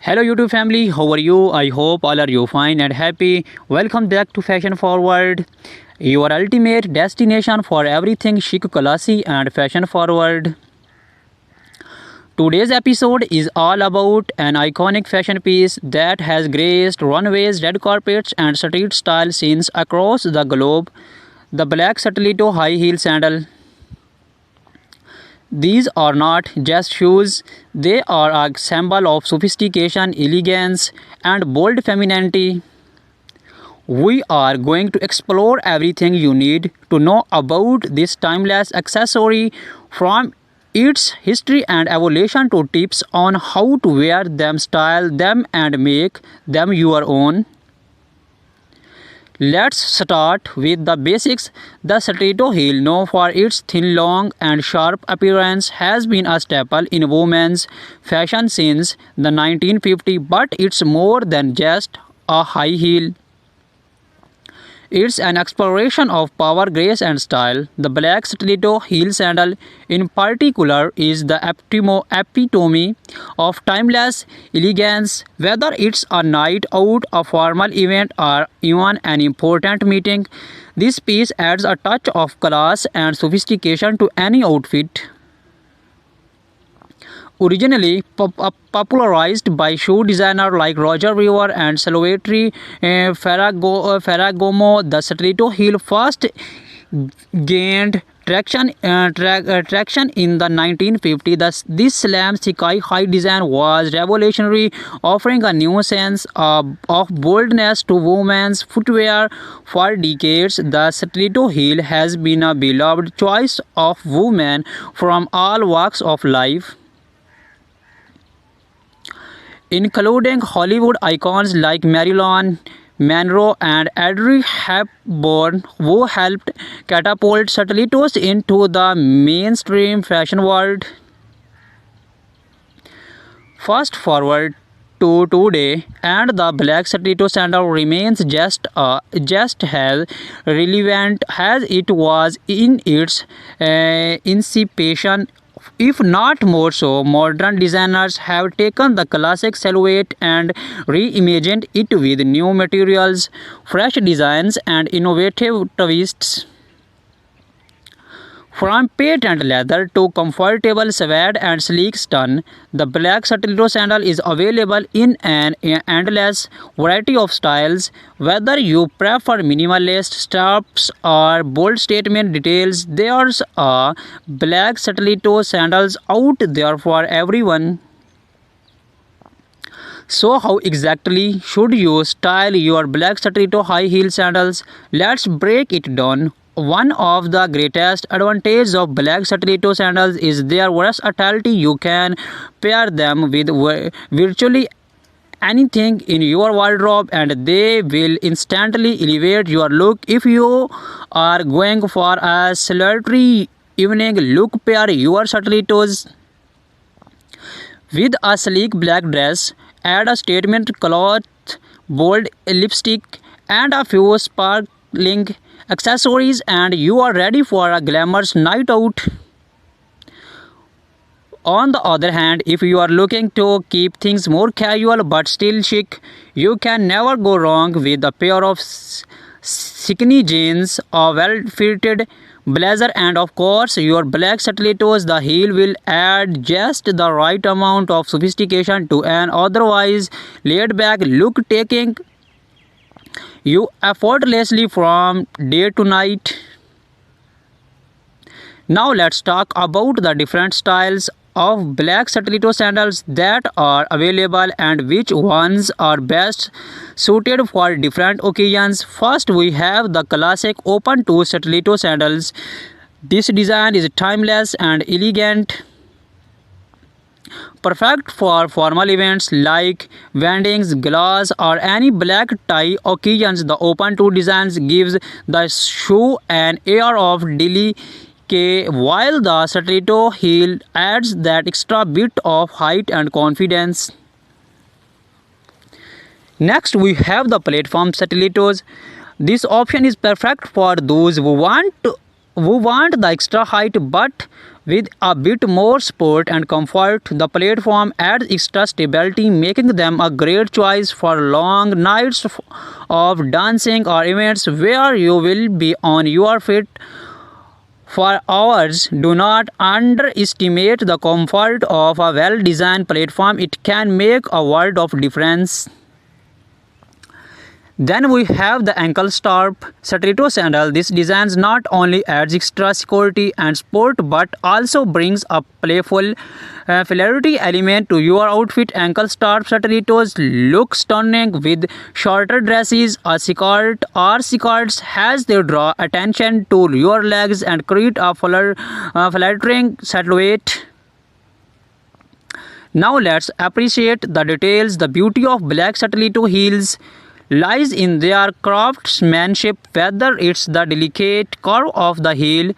Hello YouTube family, how are you? I hope all are you fine and happy. Welcome back to Fashion Forward, your ultimate destination for everything chic, classy and fashion forward. Today's episode is all about an iconic fashion piece that has graced runways, red carpets and street style scenes across the globe, the black stiletto high heel sandal. These are not just shoes, they are a symbol of sophistication, elegance, and bold femininity. We are going to explore everything you need to know about this timeless accessory, from its history and evolution to tips on how to wear them, style them, and make them your own. Let's start with the basics. The stiletto heel, known for its thin, long, and sharp appearance, has been a staple in women's fashion since the 1950s, but it's more than just a high heel. It's an exploration of power, grace, and style. The black stiletto heel sandal, in particular, is the epitome of timeless elegance. Whether it's a night out, a formal event, or even an important meeting, this piece adds a touch of class and sophistication to any outfit. Originally popularized by shoe designers like Roger Weaver and Salvatore Ferragamo, the stiletto heel first gained traction in the 1950s. This slam high design was revolutionary, offering a new sense of boldness to women's footwear. For decades, the stiletto heel has been a beloved choice of women from all walks of life, including Hollywood icons like Marilyn Monroe and Audrey Hepburn, who helped catapult stilettos into the mainstream fashion world. Fast forward to today, and the black stiletto sandal remains just as relevant as it was in its inception, if not more so. Modern designers have taken the classic silhouette and reimagined it with new materials, fresh designs, and innovative twists. From patent leather to comfortable suede and sleek stun, the black stiletto sandal is available in an endless variety of styles. Whether you prefer minimalist straps or bold statement details, there's a black stiletto sandals out there for everyone. So how exactly should you style your black stiletto high heel sandals? Let's break it down. One of the greatest advantages of black stiletto sandals is their versatility. You can pair them with virtually anything in your wardrobe and they will instantly elevate your look. If you are going for a sultry evening look, pair your stilettos with a sleek black dress, add a statement cloth, bold lipstick, and a few sparkling accessories, and you are ready for a glamorous night out. On the other hand, if you are looking to keep things more casual but still chic, you can never go wrong with a pair of skinny jeans, a well-fitted blazer, and of course your black stilettos. The heel will add just the right amount of sophistication to an otherwise laid-back look, taking you effortlessly from day to night. Now let's talk about the different styles of black stiletto sandals that are available and which ones are best suited for different occasions. First, we have the classic open toe stiletto sandals. This design is timeless and elegant, perfect for formal events like weddings, galas, or any black tie occasions. The open toe designs gives the shoe an air of delicate, while the stiletto heel adds that extra bit of height and confidence. Next, we have the platform stilettos. This option is perfect for those who want the extra height but With a bit more support and comfort, the platform adds extra stability, making them a great choice for long nights of dancing or events where you will be on your feet for hours. Do not underestimate the comfort of a well designed platform, it can make a world of difference. Then we have the ankle strap stiletto sandal. This design not only adds extra security and support but also brings a playful hilarity element to your outfit. Ankle strap stilettos look stunning with shorter dresses. A skirt or skirts has they draw attention to your legs and create a flattering silhouette. Now let's appreciate the details. The beauty of black stiletto heels lies in their craftsmanship, whether it's the delicate curve of the heel,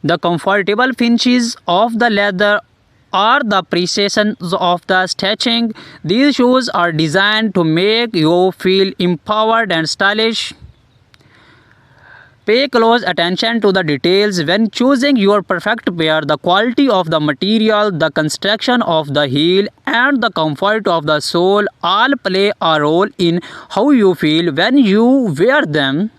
the comfortable finishes of the leather, or the precision of the stitching. These shoes are designed to make you feel empowered and stylish. Pay close attention to the details when choosing your perfect pair. The quality of the material, the construction of the heel, and the comfort of the sole all play a role in how you feel when you wear them.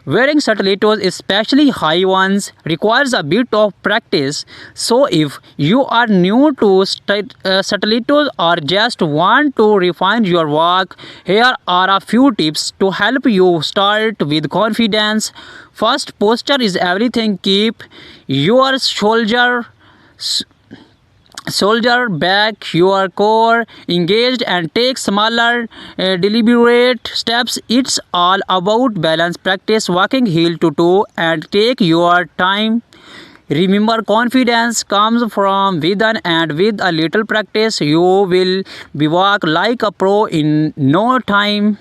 Wearing stilettos, especially high ones, requires a bit of practice. So, if you are new to stilettos or just want to refine your walk, here are a few tips to help you start with confidence. First, posture is everything. Keep your shoulder back, your core engaged, and take smaller deliberate steps. It's all about balance. Practice walking heel to toe and take your time. Remember, confidence comes from within, and with a little practice you will be walk like a pro in no time.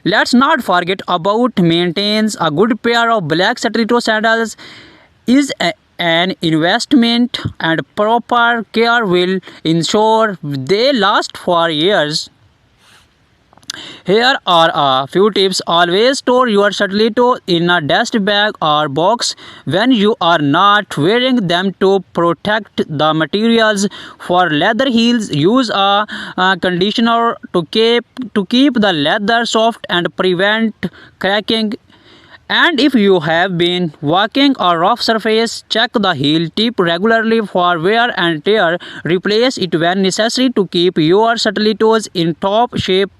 Let's not forget about maintains. A good pair of black stiletto sandals is an investment, and proper care will ensure they last for years. Here are a few tips. Always store your stiletto in a dust bag or box when you are not wearing them to protect the materials. For leather heels, use a conditioner to keep the leather soft and prevent cracking. And if you have been walking a rough surface, check the heel tip regularly for wear and tear. Replace it when necessary to keep your stilettos in top shape.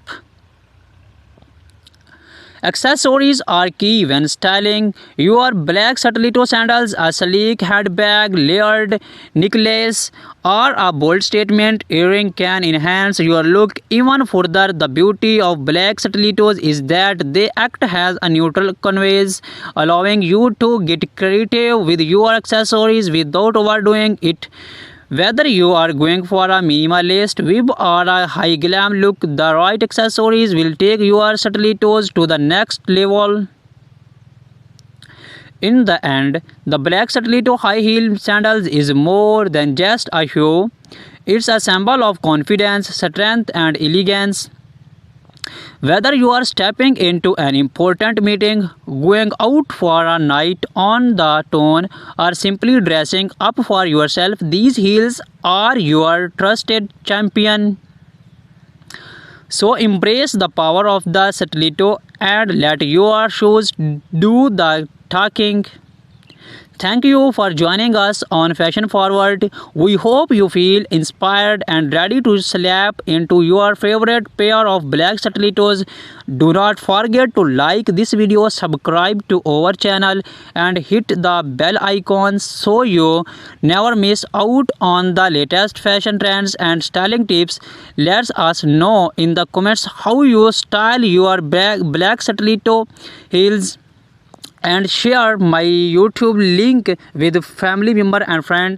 Accessories are key when styling your black stiletto sandals. A sleek handbag, layered necklace, or a bold statement earring can enhance your look even further. The beauty of black stilettos is that they act as a neutral canvas, allowing you to get creative with your accessories without overdoing it. Whether you are going for a minimalist vibe or a high glam look, the right accessories will take your stilettos to the next level. In the end, the black stiletto high heel sandals is more than just a shoe. It's a symbol of confidence, strength, and elegance. Whether you are stepping into an important meeting, going out for a night on the town, or simply dressing up for yourself, these heels are your trusted champion. So embrace the power of the stiletto and let your shoes do the talking. Thank you for joining us on Fashion Forward. We hope you feel inspired and ready to slap into your favorite pair of black stilettos. Do not forget to like this video, subscribe to our channel, and hit the bell icon so you never miss out on the latest fashion trends and styling tips. Let us know in the comments how you style your black stiletto heels, and share my YouTube link with family member and friends.